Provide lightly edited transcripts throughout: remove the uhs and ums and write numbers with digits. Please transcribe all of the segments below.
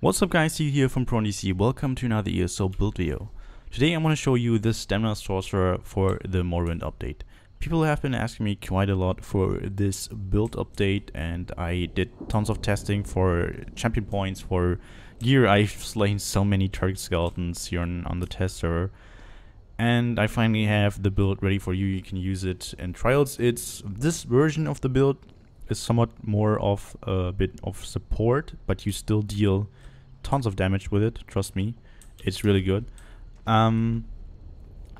What's up guys, Steve here from ProNDC. Welcome to another ESO build video. Today I'm going to show you this Stam Sorcerer for the Morrowind update. People have been asking me quite a lot for this build update, and I did tons of testing for champion points, for gear. I've slain so many target skeletons here on the test server. And I finally have the build ready for you. You can use it in trials. This version of the build is somewhat more of a bit of support, but you still deal tons of damage with it. Trust me, it's really good. I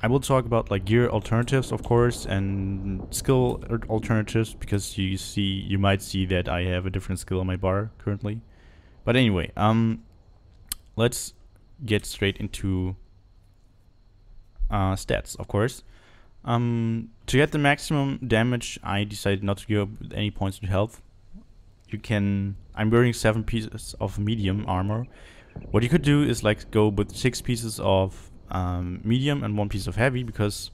will talk about like gear alternatives, of course, and skill alternatives, because you might see that I have a different skill on my bar currently. But anyway, let's get straight into stats, of course. To get the maximum damage, I decided not to go with any points to health. I'm wearing 7 pieces of medium armor. What you could do is like go with 6 pieces of medium and 1 piece of heavy, because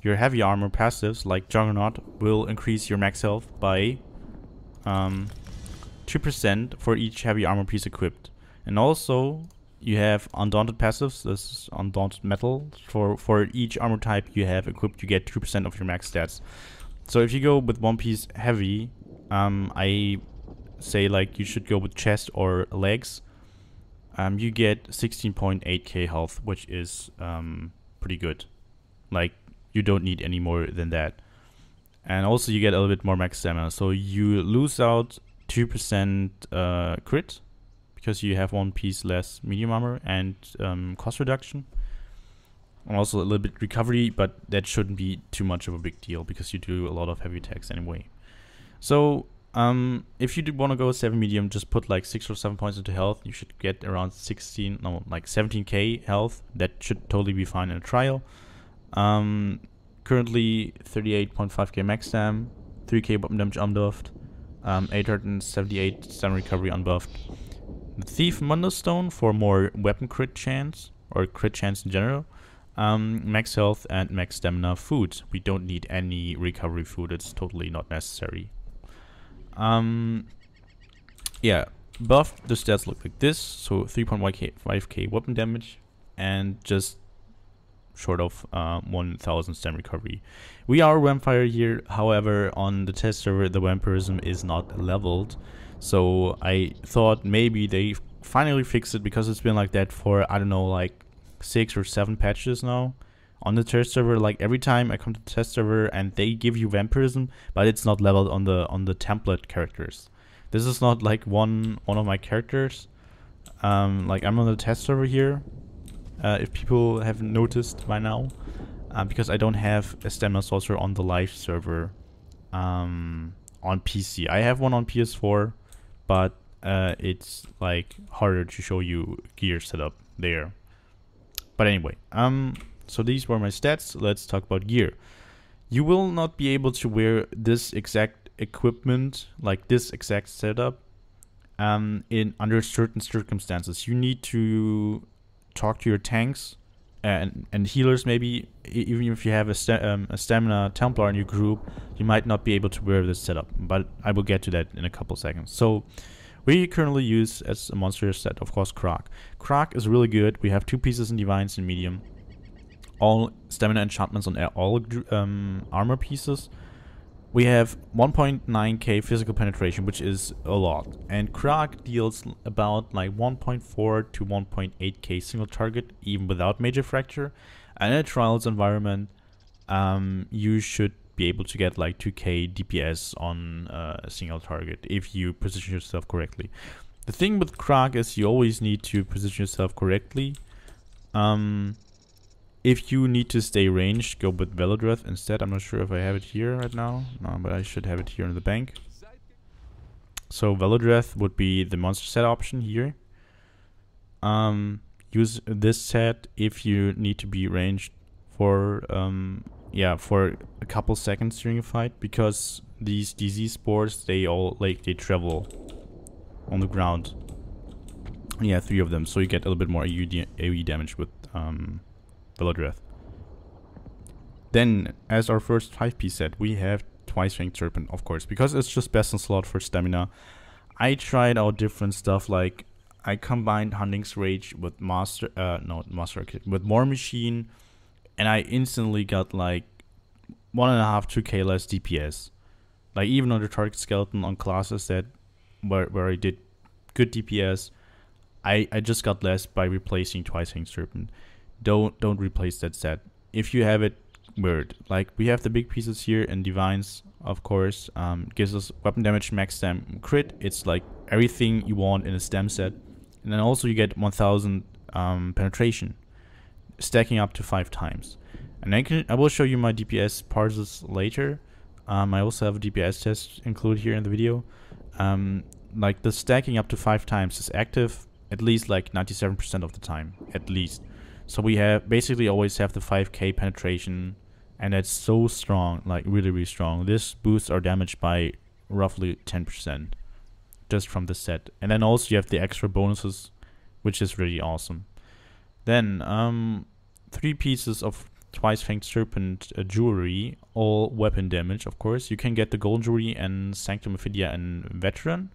your heavy armor passives like Juggernaut will increase your max health by 2% for each heavy armor piece equipped. And also you have Undaunted passives. This is Undaunted Metal. For each armor type you have equipped, you get 2% of your max stats. So if you go with 1 piece heavy, I say like you should go with chest or legs. You get 16.8k health, which is pretty good. Like, you don't need any more than that. And also you get a little bit more max stamina, so you lose out 2% crit because you have 1 piece less medium armor, and cost reduction, and also a little bit recovery, but that shouldn't be too much of a big deal because you do a lot of heavy attacks anyway. So if you want to go 7 medium, just put like 6 or 7 points into health. You should get around 17k health. That should totally be fine in a trial. Currently 38.5k max stam, 3k weapon damage unbuffed, 878 stam recovery unbuffed. The Thief Mundo Stone for more weapon crit chance, or crit chance in general. Max health and max stamina food. We don't need any recovery food, it's totally not necessary. Yeah, buffed, the stats look like this. So 3.5k weapon damage, and just short of 1000 stam recovery. We are vampire here, however on the test server the vampirism is not leveled. So I thought maybe they finally fixed it, because it's been like that for, I don't know, like 6 or 7 patches now on the test server. Like every time I come to the test server and they give you vampirism, but it's not leveled on the template characters. This is not like one of my characters. Like I'm on the test server here, if people haven't noticed by now, because I don't have a Stam Sorcerer on the live server on PC. I have one on PS4, but it's like harder to show you gear setup there. But anyway, so these were my stats. Let's talk about gear. You will not be able to wear this exact equipment, like this exact setup, in under certain circumstances. You need to talk to your tanks and healers. Maybe even if you have a stamina Templar in your group, you might not be able to wear this setup, but I will get to that in a couple seconds. So we currently use as a monster set, of course, Croc. Croc is really good. We have 2 pieces in Divines and Medium, all stamina enchantments on all armor pieces. We have 1.9k physical penetration, which is a lot, and Croc deals about like 1.4 to 1.8k single target, even without major fracture. And in a trials environment, you should be able to get like 2k DPS on a single target if you position yourself correctly. The thing with Croc is you always need to position yourself correctly. If you need to stay ranged, go with Velodreth instead. I'm not sure if I have it here right now. No, but I should have it here in the bank. So Velodreth would be the monster set option here. Use this set if you need to be ranged for for a couple seconds during a fight, because these disease spores, they travel on the ground. Yeah, 3 of them, so you get a little bit more AoE damage with Velodreth. Then, as our first 5-piece set, we have Twice Ranked Serpent, of course, because it's just best in slot for stamina. I tried out different stuff like I combined Hunting's Rage with with War Machine, and I instantly got like 1.5 2k less DPS. Like even on the target skeleton on classes that where I did good DPS, I just got less by replacing Twice Hanged Serpent. Don't replace that set. If you have it, weird. Like we have the big pieces here, and Divines, of course, gives us weapon damage, max stam, crit. It's like everything you want in a stam set. And then also you get 1000 penetration, stacking up to 5 times. And I will show you my DPS parses later. I also have a DPS test included here in the video. Like the stacking up to 5 times is active at least like 97% of the time, at least. So we have basically always have the 5k penetration, and that's so strong, like really strong. This boosts our damage by roughly 10% just from the set. And then also you have the extra bonuses, which is really awesome. Then 3 pieces of Twice Fanged Serpent jewelry, all weapon damage, of course. You can get the gold jewelry and Sanctum of Phidia and Veteran.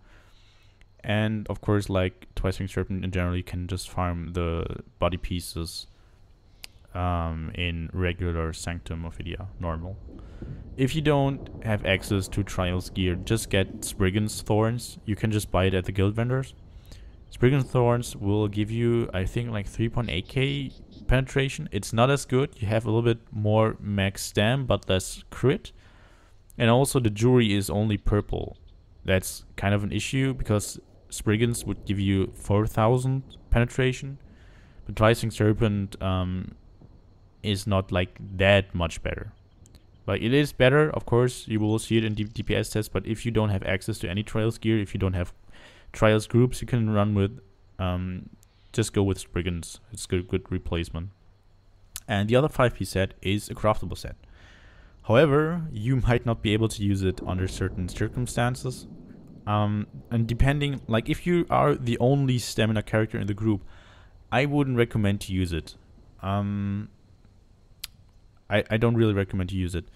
And of course, like Twice Fanged Serpent in general, you can just farm the body pieces in regular Sanctum of Phidia, normal. If you don't have access to Trials gear, just get Spriggan's Thorns. You can just buy it at the guild vendors. Spriggan's Thorns will give you, I think, like 3.8k penetration. It's not as good. You have a little bit more max stam, but less crit. And also the jewelry is only purple. That's kind of an issue because Spriggan's would give you 4000 penetration, but Twice Fanged Serpent is not like that much better. Like it is better, of course. You will see it in DPS tests, but if you don't have access to any Trials gear, if you don't have Trials groups, you can run with just go with Spriggan's. It's good replacement. And the other 5-piece set is a craftable set. However, you might not be able to use it under certain circumstances. And depending, like if you are the only stamina character in the group, I wouldn't recommend to use it. I don't really recommend to use it.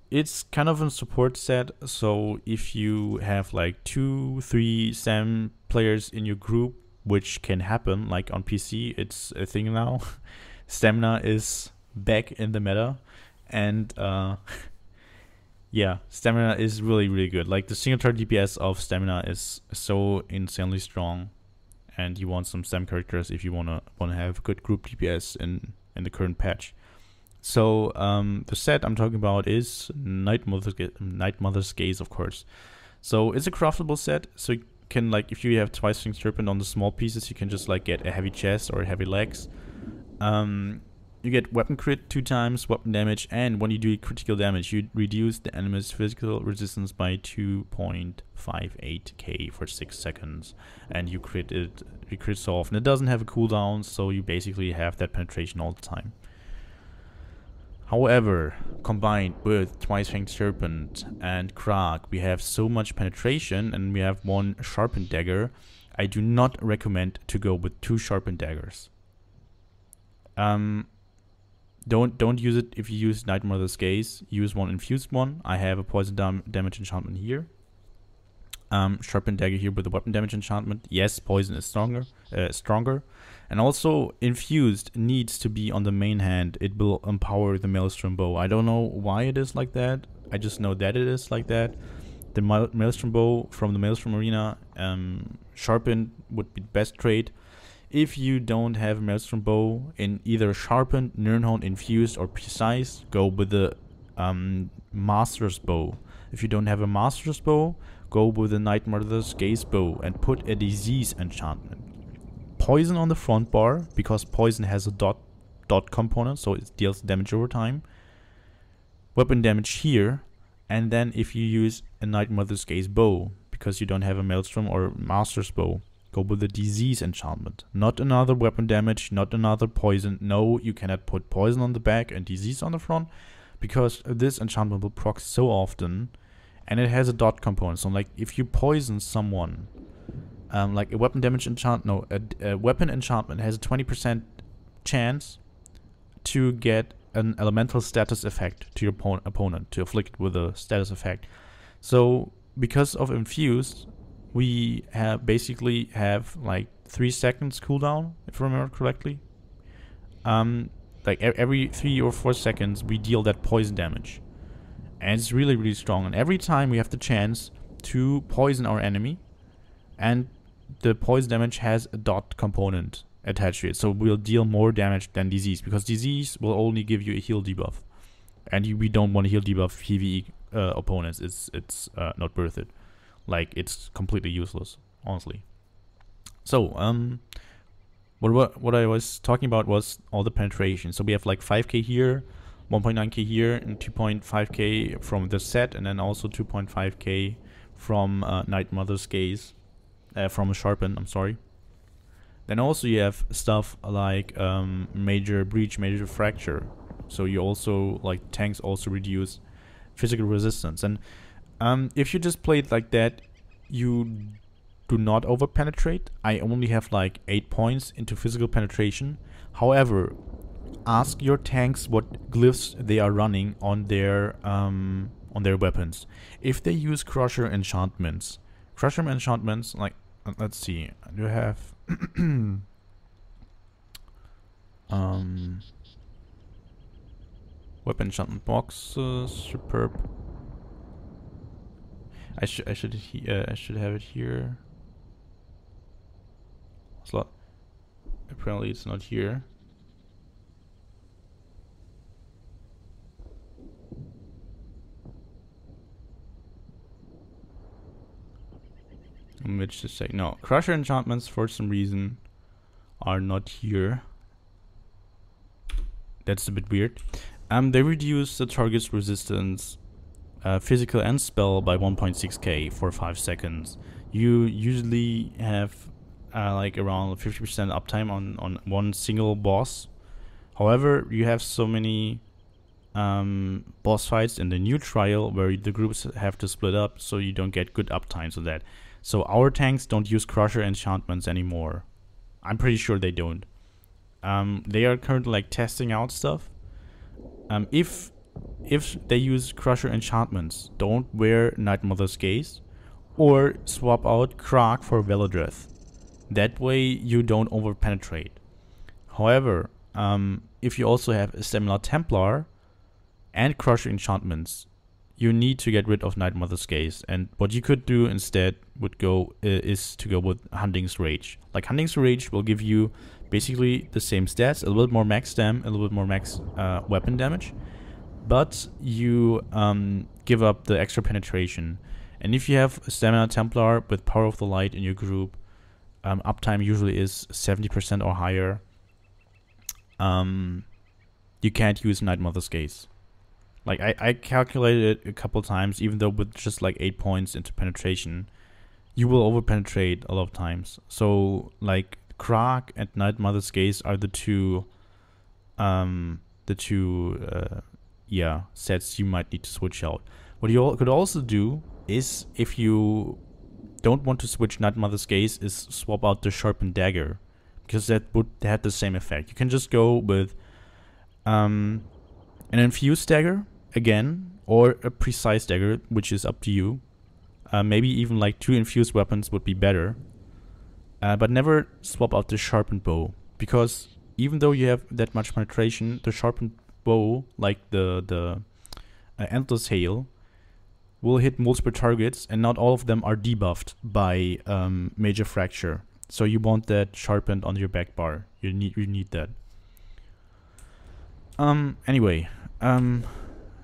It's kind of a support set, so if you have like 2-3 stam players in your group, which can happen, like on PC, it's a thing now. Stamina is back in the meta, and yeah, stamina is really good. Like the single target DPS of stamina is so insanely strong, and you want some stam characters if you wanna have good group DPS in the current patch. So the set I'm talking about is Night Mother's Gaze, of course. So it's a craftable set. So you can, like, if you have Twice Fanged Serpent on the small pieces, you can just like get a heavy chest or heavy legs. You get weapon crit 2 times, weapon damage, and when you do critical damage, you reduce the enemy's physical resistance by 2.58k for 6 seconds, and you crit so often. It doesn't have a cooldown, so you basically have that penetration all the time. However, combined with Twice Fanged Serpent and Krag, we have so much penetration, and we have 1 sharpened dagger. I do not recommend to go with 2 sharpened daggers. Don't use it if you use Night Mother's Gaze. Use 1 infused one. I have a poison damage enchantment here. Sharpened dagger here with the weapon damage enchantment. Yes, poison is stronger. And also infused needs to be on the main hand. It will empower the Maelstrom bow. I don't know why it is like that. I just know that it is like that. The Maelstrom bow from the Maelstrom Arena, sharpened would be the best trade. If you don't have a Maelstrom bow in either sharpened, Nirnhorn, infused, or precise, go with the Master's bow. If you don't have a Master's bow, go with the Night Mother's Gaze bow and put a disease enchantment. Poison on the front bar, because poison has a dot component, so it deals damage over time. Weapon damage here, and then if you use a Night Mother's Gaze bow, because you don't have a Maelstrom or Master's bow, go with the disease enchantment. Not another weapon damage, not another poison. No, you cannot put poison on the back and disease on the front, because this enchantment will proc so often, and it has a dot component. So like if you poison someone, like a weapon damage enchantment, a weapon enchantment has a 20% chance to get an elemental status effect to your opponent, to afflict it with a status effect. So because of infused, we basically have like 3 seconds cooldown, if I remember correctly. Like every 3 or 4 seconds we deal that poison damage. And it's really, really strong. And every time we have the chance to poison our enemy, and the poison damage has a dot component attached to it. So we'll deal more damage than disease, because disease will only give you a heal debuff. And we don't want to heal debuff PVE opponents. It's not worth it. Like, it's completely useless, honestly. So, what I was talking about was all the penetration. So we have like 5k here, 1.9k here, and 2.5k from the set, and then also 2.5k from Night Mother's Gaze, from a Sharpen, I'm sorry. Then also you have stuff like Major Breach, Major Fracture. So you also, like, tanks also reduce physical resistance. And if you just play it like that, you do not over penetrate. I only have like 8 points into physical penetration. However, ask your tanks what glyphs they are running on their weapons. If they use Crusher enchantments, like, let's see, do you have weapon enchantment boxes? Superb. I should have it here. Slot. Apparently it's not here. Which to say no. Crusher enchantments for some reason are not here. That's a bit weird. They reduce the target's resistance, physical and spell, by 1.6k for 5 seconds. You usually have like around 50% uptime on one single boss. However, you have so many boss fights in the new trial where the groups have to split up, so you don't get good uptimes on that. So our tanks don't use Crusher enchantments anymore. I'm pretty sure they don't. They are currently like testing out stuff. If they use Crusher enchantments, don't wear Night Mother's Gaze, or swap out Krag for Velodreth. That way you don't over penetrate. However, if you also have a Stamina Templar and Crusher enchantments, you need to get rid of Night Mother's Gaze. And what you could do instead is to go with Hunting's Rage. Like, Hunting's Rage will give you basically the same stats, a little bit more max stam, a little bit more max weapon damage, but you give up the extra penetration. And if you have a Stamina Templar with Power of the Light in your group, uptime usually is 70% or higher. You can't use Night Mother's Gaze. Like, I calculated it a couple times, even though with just like 8 points into penetration, you will over penetrate a lot of times. So like Krag and Night Mother's Gaze are the two sets you might need to switch out. What you could also do is, if you don't want to switch Night Mother's Gaze, is swap out the Sharpened Dagger, because that would have the same effect. You can just go with an Infused Dagger again, or a Precise Dagger, which is up to you. Maybe even like 2 infused weapons would be better. But never swap out the Sharpened Bow, because even though you have that much penetration, the Sharpened Bow, like the Endless Hail, will hit multiple targets, and not all of them are debuffed by Major Fracture. So you want that sharpened on your back bar. You need that. Anyway,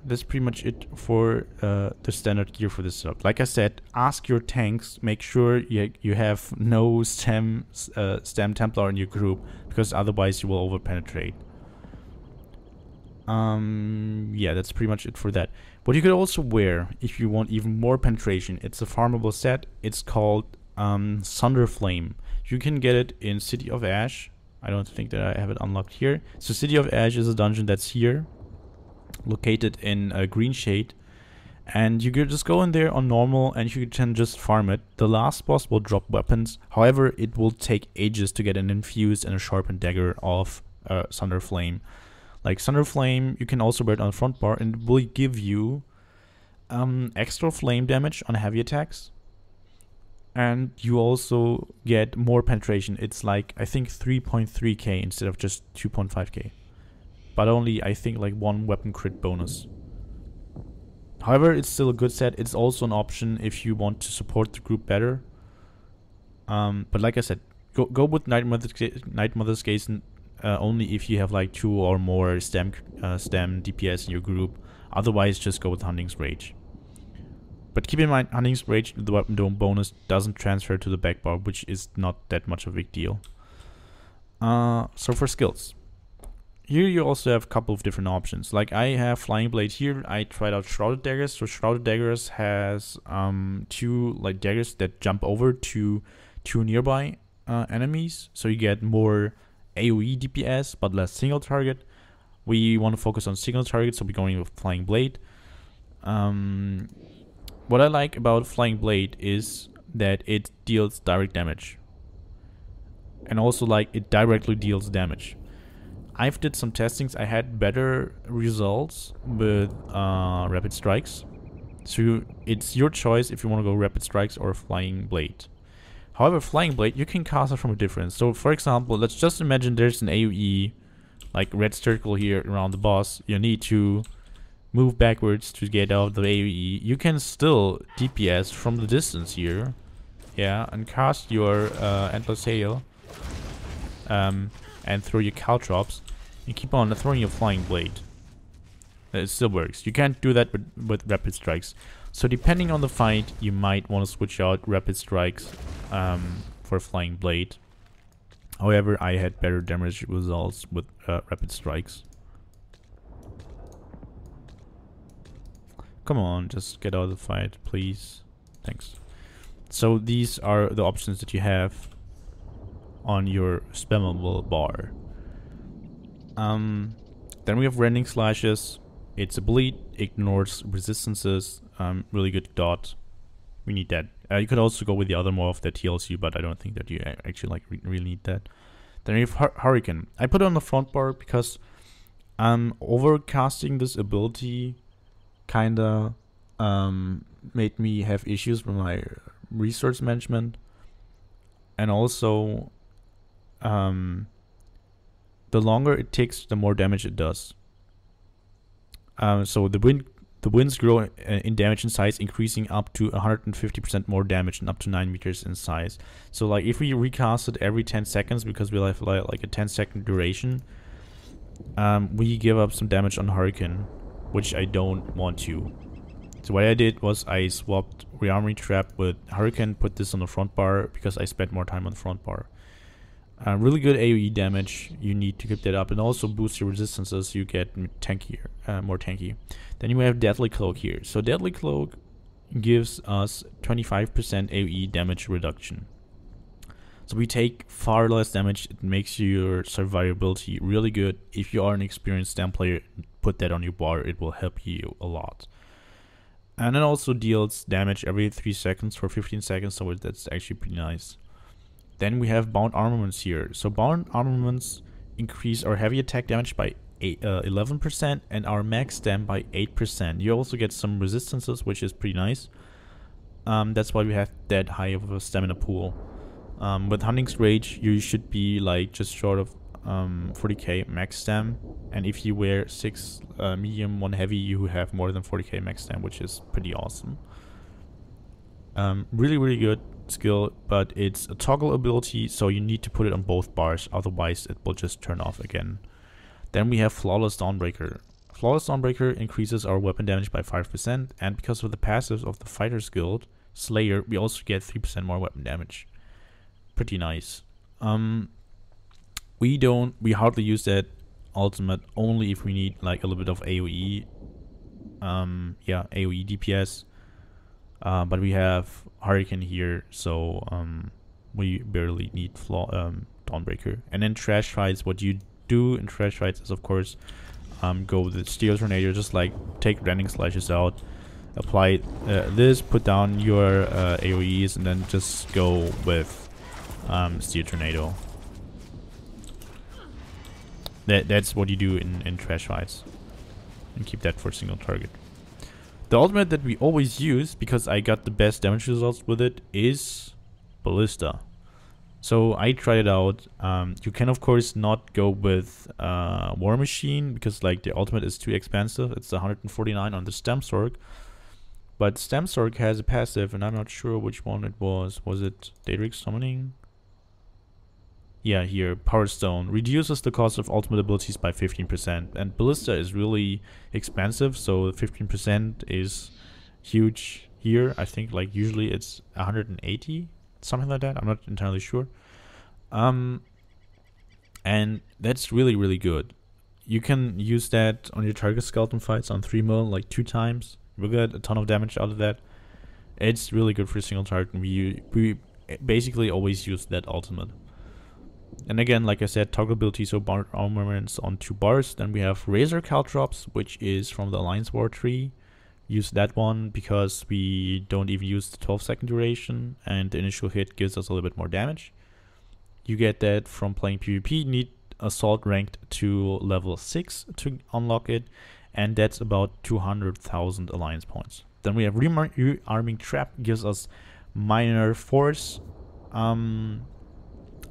that's pretty much it for the standard gear for this setup. Like I said, ask your tanks, make sure you have no Stam Templar in your group, because otherwise you will over penetrate. Yeah, that's pretty much it for that. What you could also wear if you want even more penetration, it's a farmable set. It's called Sunder Flame. You can get it in City of Ash. I don't think that I have it unlocked here. So City of Ash is a dungeon that's here, located in Green Shade, and you could just go in there on normal and you can just farm it. The last boss will drop weapons. However, it will take ages to get an infused and a sharpened dagger of Sunder Flame. Like Sunder Flame, you can also wear it on the front bar, and it will give you extra flame damage on heavy attacks. And you also get more penetration. It's like, I think 3.3k instead of just 2.5k. But only, I think, like 1 weapon crit bonus. However, it's still a good set. It's also an option if you want to support the group better. But like I said, go with Night Mother's Gaze only if you have like 2 or more Stam DPS in your group. Otherwise, just go with Hunting's Rage. But keep in mind, Hunting's Rage, the weapon dome bonus, doesn't transfer to the back bar, which is not that much of a big deal. So for skills. Here you also have a couple of different options. Like I have Flying Blade here. I tried out Shrouded Daggers. So Shrouded Daggers has 2 like daggers that jump over to 2 nearby enemies. So you get more AoE DPS, but less single target. We want to focus on single target, so we're going with Flying Blade. What I like about Flying Blade is that it deals direct damage. And also like it directly deals damage. I've did some testings. I had better results with Rapid Strikes. So it's your choice if you want to go Rapid Strikes or Flying Blade. However, Flying Blade, you can cast it from a difference. So for example, let's just imagine there's an AoE, like red circle here around the boss. You need to move backwards to get out of the AoE. You can still DPS from the distance here. Yeah, and cast your Endless Hail. And throw your Caltrops. You keep on throwing your Flying Blade. It still works. You can't do that with Rapid Strikes. So depending on the fight, you might want to switch out Rapid Strikes for Flying Blade. However, I had better damage results with Rapid Strikes. Come on, just get out of the fight, please. Thanks. So these are the options that you have on your spammable bar. Then we have Rending Slashes. It's a bleed, ignores resistances, really good dot. We need that. You could also go with the other morph that heals you, but I don't think that you actually like really need that. Then we have Hurricane. I put it on the front bar because overcasting this ability kinda made me have issues with my resource management, and also the longer it takes, the more damage it does. So the winds grow in damage and size, increasing up to 150% more damage and up to 9 meters in size. So like if we recast it every 10 seconds, because we have like a 10-second duration, we give up some damage on Hurricane, which I don't want to. So what I did was I swapped Rearmory Trap with Hurricane, put this on the front bar because I spent more time on the front bar. Really good AoE damage, you need to keep that up, and also boost your resistances, you get tankier, more tanky. Then you have Deadly Cloak here. So Deadly Cloak gives us 25% AoE damage reduction. So we take far less damage, it makes your survivability really good. If you are an experienced Stam player, put that on your bar, it will help you a lot. And it also deals damage every 3 seconds for 15 seconds, so that's actually pretty nice. Then we have Bound Armaments here. So Bound Armaments increase our heavy attack damage by 11% and our max stam by 8%. You also get some resistances, which is pretty nice. That's why we have that high of a stamina pool. With Hunting's Rage, you should be like just short of 40k max stam, and if you wear 6 medium, 1 heavy, you have more than 40k max stam, which is pretty awesome. Really good skill, but it's a toggle ability, so you need to put it on both bars, otherwise it will just turn off again. Then we have Flawless Dawnbreaker. Flawless Dawnbreaker increases our weapon damage by 5%, and because of the passives of the Fighter's Guild, Slayer, we also get 3% more weapon damage. Pretty nice. We hardly use that ultimate, only if we need like a little bit of AoE. AoE DPS. But we have Hurricane here, so we barely need Dawnbreaker. And then Trash Fights, what you do in Trash Fights is of course go with the Steel Tornado, just like take Rending Slashes out, apply this, put down your AoEs, and then just go with Steel Tornado. That's what you do in Trash Fights, and keep that for single target. The ultimate that we always use, because I got the best damage results with it, is Ballista. So I tried it out. You can of course not go with War Machine because like the ultimate is too expensive. It's 149 on the Stam Sorc. But Stam Sorc has a passive, and I'm not sure which one it was. Was it Daedric Summoning? Yeah, here, Power Stone. Reduces the cost of ultimate abilities by 15%. And Ballista is really expensive, so 15% is huge here. I think like usually it's 180. Something like that. I'm not entirely sure. And that's really, really good. You can use that on your target skeleton fights on 3 mil like 2 times. You'll get a ton of damage out of that. It's really good for a single target. We basically always use that ultimate. And again, like I said, toggleability, so bar armaments on 2 bars. Then we have Razor Caltrops, which is from the Alliance War tree. Use that one because we don't even use the 12-second duration, and the initial hit gives us a little bit more damage. You get that from playing PvP. Need Assault ranked to level 6 to unlock it, and that's about 200,000 Alliance points. Then we have Rearming Trap, gives us Minor Force.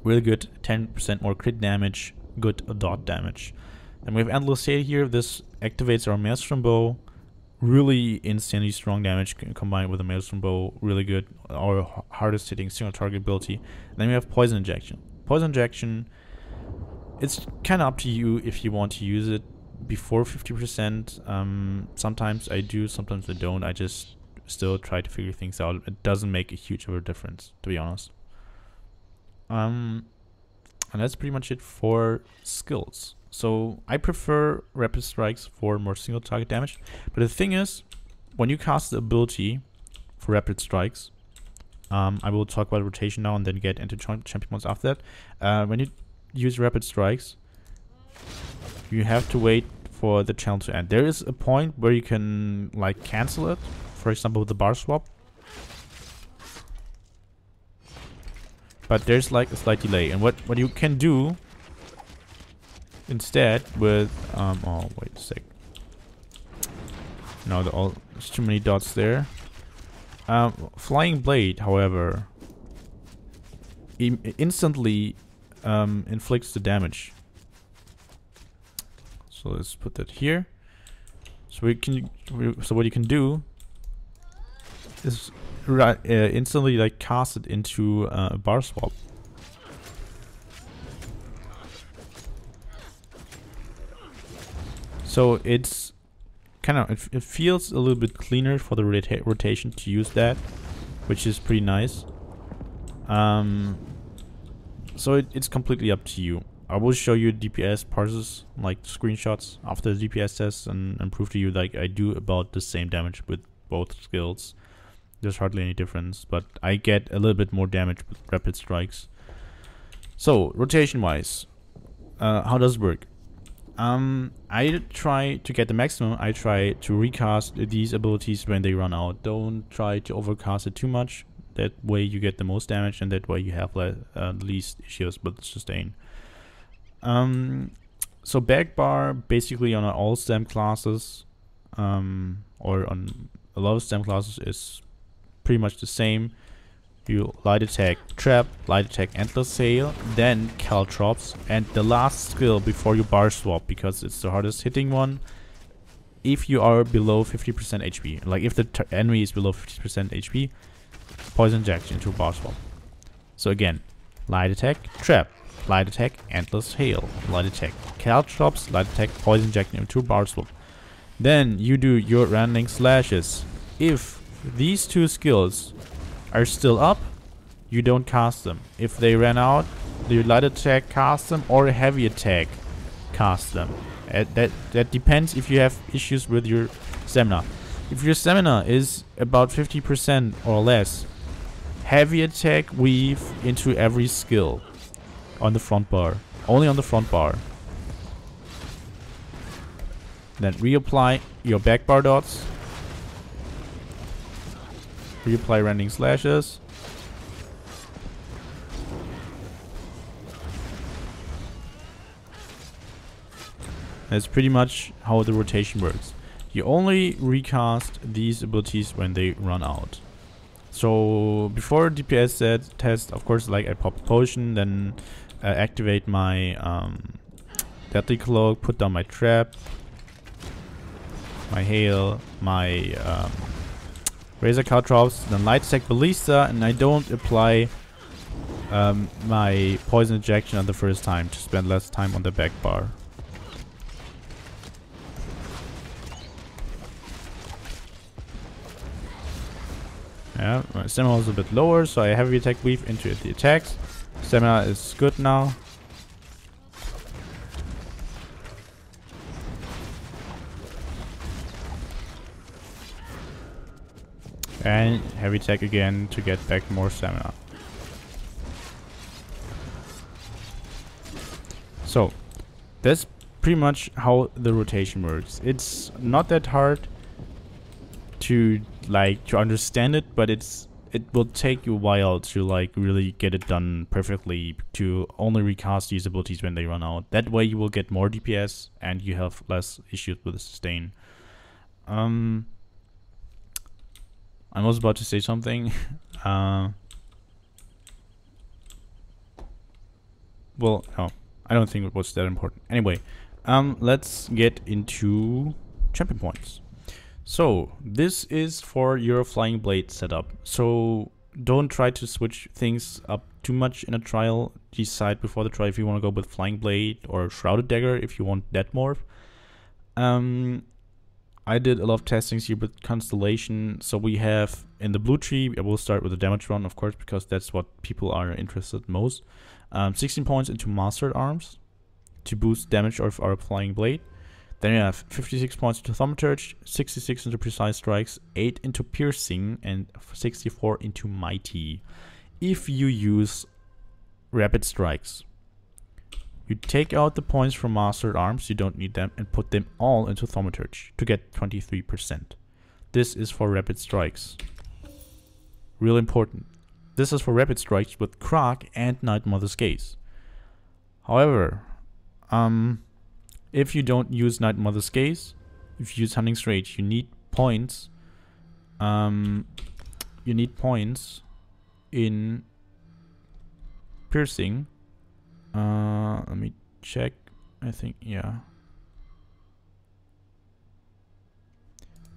Really good, 10% more crit damage, good dot damage. Then we have Endless Sail here. This activates our Maelstrom Bow. Really insanely strong damage combined with a Maelstrom Bow. Really good. Our hardest hitting single target ability. And then we have Poison Injection. Poison Injection, it's kind of up to you if you want to use it before 50%. Sometimes I do, sometimes I don't. I just still try to figure things out. It doesn't make a huge of a difference, to be honest. And that's pretty much it for skills. So I prefer Rapid Strikes for more single target damage. But the thing is, when you cast the ability for Rapid Strikes, I will talk about rotation now and then get into champion modes after that. When you use Rapid Strikes, you have to wait for the channel to end. There is a point where you can like cancel it, for example with the bar swap. But there's like a slight delay, and what you can do instead with oh wait a sec. No, there's too many dots there. Flying Blade, however, instantly inflicts the damage. So let's put that here. So what you can do is instantly like cast it into a bar swap. So it's kind of it feels a little bit cleaner for the rotation to use that, which is pretty nice. So it's completely up to you. I will show you DPS parsers, like screenshots after the DPS test, and prove to you like I do about the same damage with both skills. There's hardly any difference, but I get a little bit more damage with Rapid Strikes. So rotation wise, how does it work? I try to get the maximum. I try to recast these abilities when they run out. Don't try to overcast it too much. That way you get the most damage, and that way you have the least issues with sustain. So back bar basically on all stem classes, or on a lot of stem classes is pretty much the same. You light attack, trap, light attack, endless sail, then caltrops, and the last skill before you bar swap, because it's the hardest hitting one. If you are below 50% HP, like if the enemy is below 50% HP, poison injection into bar swap. So again, light attack, trap, light attack, endless hail, light attack, caltrops, light attack, poison injection into bar swap. Then you do your rending slashes. If these two skills are still up, you don't cast them. If they ran out, the light attack cast them, or a heavy attack cast them. That depends if you have issues with your stamina. If your stamina is about 50% or less, heavy attack weave into every skill on the front bar. Only on the front bar. Then reapply your back bar dots. Reapply rending slashes. That's pretty much how the rotation works. You only recast these abilities when they run out. So before DPS test, of course, like I pop a potion, then activate my deadly cloak, put down my trap, my hail, my razor caltrops, then light stack ballista, and I don't apply my poison injection on the first time to spend less time on the back bar. Yeah, my stamina was a bit lower, so I heavy attack weave into the attacks. Stamina is good now. And heavy attack again to get back more stamina. So, that's pretty much how the rotation works. It's not that hard to understand it, but it will take you a while to like really get it done perfectly, to only recast these abilities when they run out. That way you will get more DPS and you have less issues with the sustain. I was about to say something. Well, no, I don't think it was that important. Anyway, let's get into champion points. So this is for your flying blade setup. So don't try to switch things up too much in a trial. Decide before the trial if you want to go with flying blade or shrouded dagger if you want that morph. I did a lot of testings here with Constellation. So we have in the blue tree, I will start with the damage run, of course, because that's what people are interested most. 16 points into Mastered Arms to boost damage of our flying blade. Then you have 56 points into Thaumaturge, 66 into Precise Strikes, 8 into Piercing, and 64 into Mighty. If you use Rapid Strikes, you take out the points from Mastered Arms, you don't need them, and put them all into Thaumaturge to get 23%. This is for Rapid Strikes. Real important. This is for Rapid Strikes with Croc and Night Mother's Gaze. However, if you don't use Night Mother's Gaze, if you use Hunting's Rage, you need points. You need points in Piercing. Let me check. I think, yeah.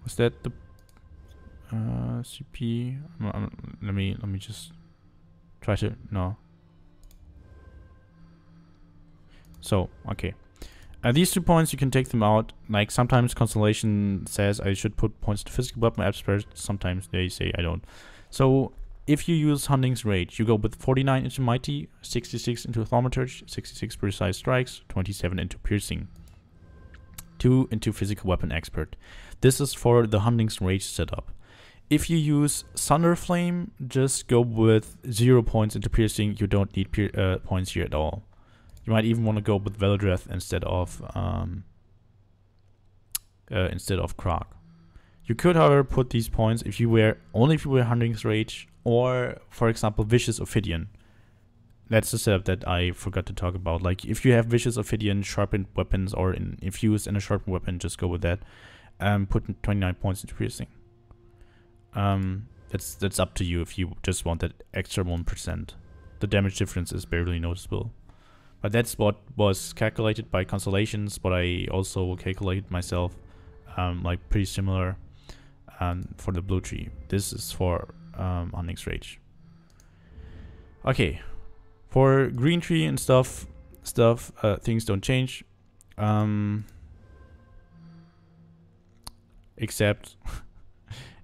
Was that the CP? Let me just try to no. So okay. These 2 points, you can take them out. Like sometimes Constellation says I should put points to physical weapon experts. Sometimes they say I don't. So if you use Hunting's Rage, you go with 49 into Mighty, 66 into Thaumaturge, 66 Precise Strikes, 27 into Piercing, 2 into Physical Weapon Expert. This is for the Hunting's Rage setup. If you use Thunder Flame, just go with 0 points into Piercing. You don't need points here at all. You might even want to go with Veladreth instead of Croc. You could, however, put these points if you were Hunting's Rage or, for example, Vicious Ophidian. That's the setup that I forgot to talk about. Like if you have Vicious Ophidian, sharpened weapons, or infused in a sharpened weapon, just go with that. Put 29 points into Piercing. That's up to you if you just want that extra 1%. The damage difference is barely noticeable. But that's what was calculated by Constellations, but I also calculated myself, like pretty similar for the blue tree. This is for Hunting's Rage. Okay, for green tree and stuff, things don't change.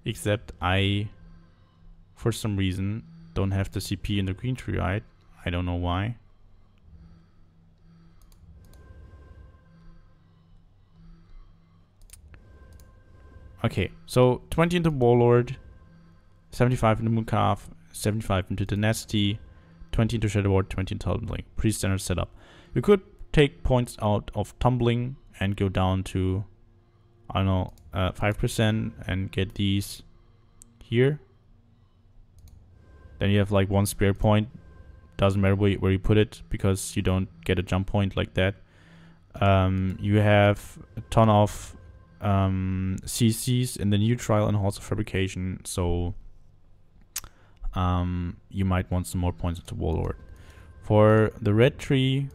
Except I, for some reason, don't have the CP in the green tree, right? I don't know why. Okay, so 20 into Warlord, 75 into Mooncalf, 75 into Tenacity, 20 into Shadow Ward, 20 into Tumbling. Pretty standard setup. You could take points out of Tumbling and go down to, I don't know, 5% and get these here. Then you have like 1 spare point. Doesn't matter where you put it because you don't get a jump point like that. You have a ton of CCs in the new trial and Halls of Fabrication, so you might want some more points into Warlord. For the red tree,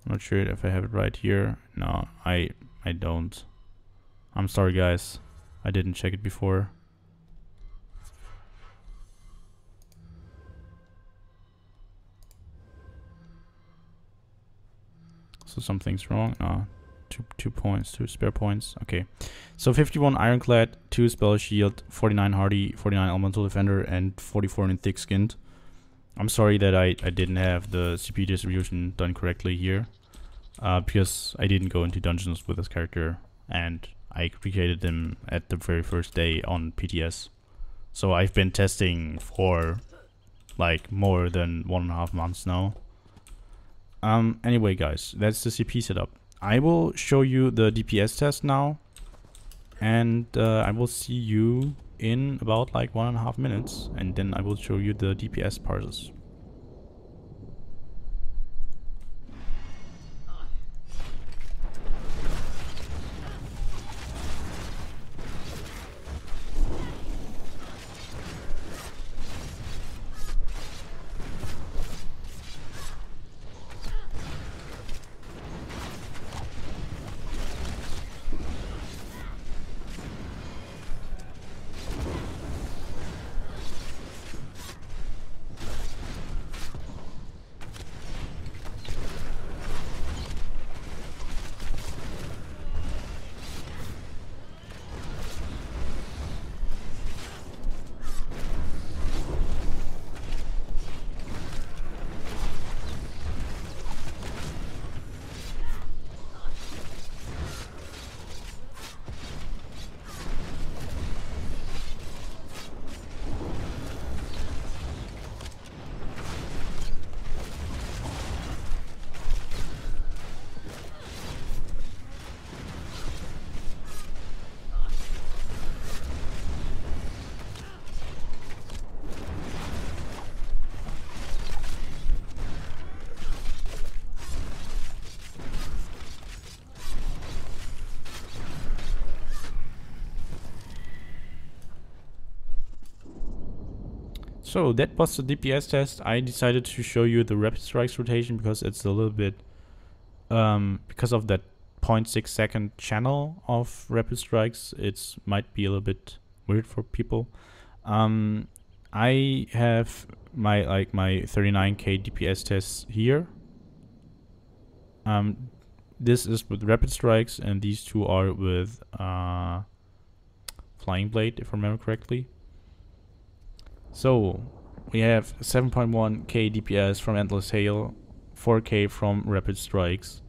I'm not sure if I have it right here. No, I don't. I'm sorry guys, I didn't check it before. So something's wrong. No, two points, 2 spare points. Okay, so 51 Ironclad, 2 Spell Shield, 49 Hardy, 49 Elemental Defender, and 44 in Thick Skinned. I'm sorry that I didn't have the CP distribution done correctly here, because I didn't go into dungeons with this character, and I created them at the very first day on PTS. So I've been testing for like more than 1.5 months now. Anyway guys, that's the CP setup. I will show you the DPS test now, and I will see you in about like 1.5 minutes, and then I will show you the DPS parses. So that was the DPS test. I decided to show you the Rapid Strikes rotation because it's a little bit, because of that 0.6 second channel of Rapid Strikes, it might be a little bit weird for people. I have my 39k DPS tests here. This is with Rapid Strikes, and these two are with Flying Blade, if I remember correctly. So we have 7.1k DPS from Endless Hail, 4k from Rapid Strikes.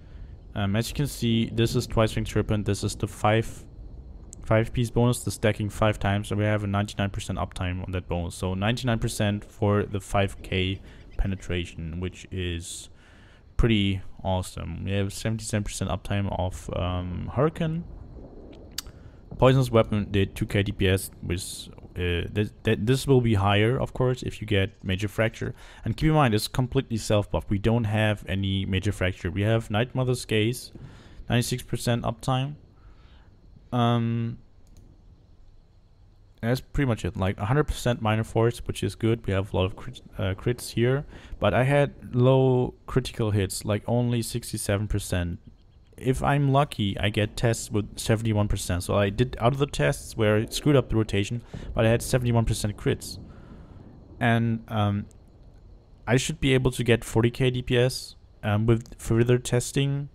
As you can see, this is Twice Ring Serpent. This is the 5-piece bonus, the stacking 5 times, and we have a 99% uptime on that bonus. So 99% for the 5k penetration, which is pretty awesome. We have 77% uptime of Hurricane. Poisonous Weapon did 2k DPS, which this will be higher, of course, if you get Major Fracture. And keep in mind, it's completely self-buff. We don't have any Major Fracture. We have Night Mother's Gaze, 96% uptime. That's pretty much it. Like 100% Minor Force, which is good. We have a lot of crits here. But I had low critical hits, like only 67%. If I'm lucky, I get tests with 71%. So I did out of the tests where I screwed up the rotation, but I had 71% crits. And I should be able to get 40k DPS with further testing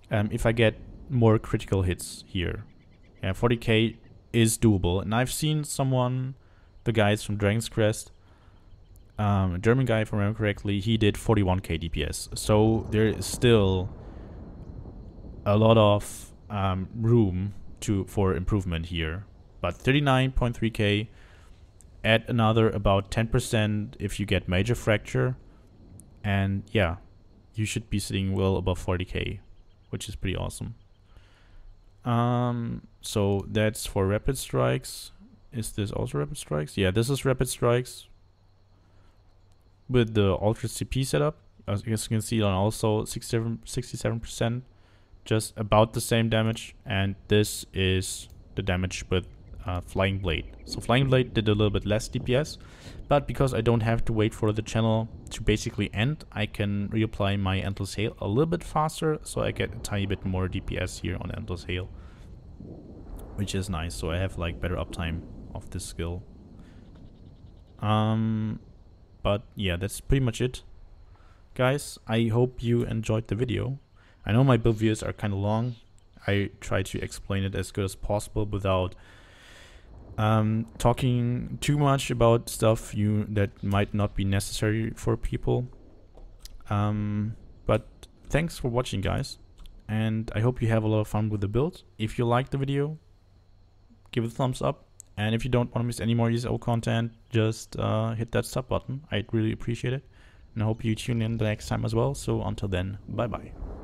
if I get more critical hits here. Yeah, 40k is doable. And I've seen someone, the guys from Dragon's Crest, a German guy, if I remember correctly, he did 41k DPS. So there is still a lot of room for improvement here. But 39.3k, add another about 10% if you get Major Fracture, and yeah, you should be sitting well above 40k, which is pretty awesome. So that's for Rapid Strikes. Is this also Rapid Strikes? Yeah, this is Rapid Strikes with the Altered CP setup. As you can see, on also 67%, just about the same damage. And this is the damage with Flying Blade. So Flying Blade did a little bit less DPS, but because I don't have to wait for the channel to basically end, I can reapply my Endless Hail a little bit faster, so I get a tiny bit more DPS here on Endless Hail, which is nice. So I have like better uptime of this skill. But yeah, that's pretty much it, guys. I hope you enjoyed the video. I know my build videos are kind of long. I try to explain it as good as possible without talking too much about stuff that might not be necessary for people. But thanks for watching, guys, and I hope you have a lot of fun with the build. If you liked the video, give it a thumbs up, and if you don't want to miss any more ESO content, just hit that sub button. I'd really appreciate it, and I hope you tune in the next time as well. So until then, bye bye.